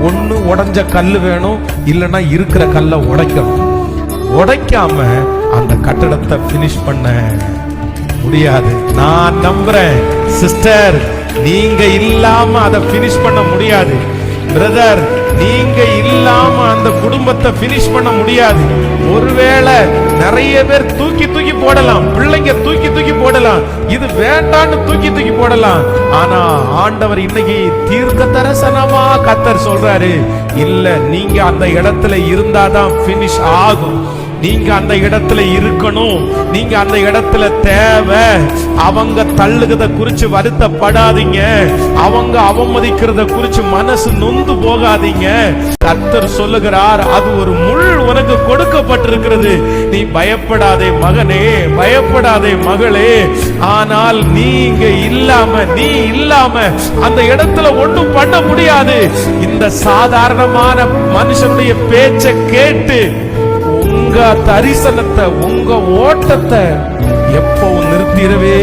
ஒண்ணு உடைஞ்ச கல்லு வேணும், இல்லைன்னா இருக்கிற கல்லை உடைக்கணும். உடைக்காம அந்த கட்டடத்தை பினிஷ் பண்ண முடியாது. நான் நம்புறேன் சிஸ்டர், நீங்க இல்லாம அதை பினிஷ் பண்ண முடியாது. பிரதர், நீங்க இல்லாம அந்த குடும்பத்தை பினிஷ் பண்ண முடியாது. ஒருவேளை நிறைய பேர் தூக்கி தூக்கி போடலாம், பிள்ளைங்க தூக்கி தூக்கி போடலாம், இது வேண்டான்னு தூக்கி தூக்கி போடலாம். ஆனா ஆண்டவர் இன்னைக்கு தீர்க்க தரிசனமா கர்த்தர் சொல்றாரு, இல்ல நீங்க அந்த இடத்துல இருந்தாதான் பினிஷ் ஆகும். நீங்க அந்த இடத்துல இருக்கணும், நீங்க அந்த இடத்துல தேவை. அவங்க தள்ளுகிறத குறிச்சு வருத்தப்படாதீங்க, அவங்க அவமதிக்கிறத குறிச்சு மனசு நொந்து போகாதீங்க. கர்த்தர் சொல்லுகிறார், அது ஒரு முள் உனக்கு கொடுக்கப்பட்டிருக்கிறது. நீ பயப்படாதே மகனே, பயப்படாதே மகளே. ஆனால் நீங்க இல்லாம, நீ இல்லாம அந்த இடத்துல ஒண்ணும் பண்ண முடியாது. இந்த சாதாரணமான மனுஷனுடைய பேச்சை கேட்டு உங்க தரிசனத்தை, உங்க ஓட்டத்தை எப்பவும் நிறுத்திடவே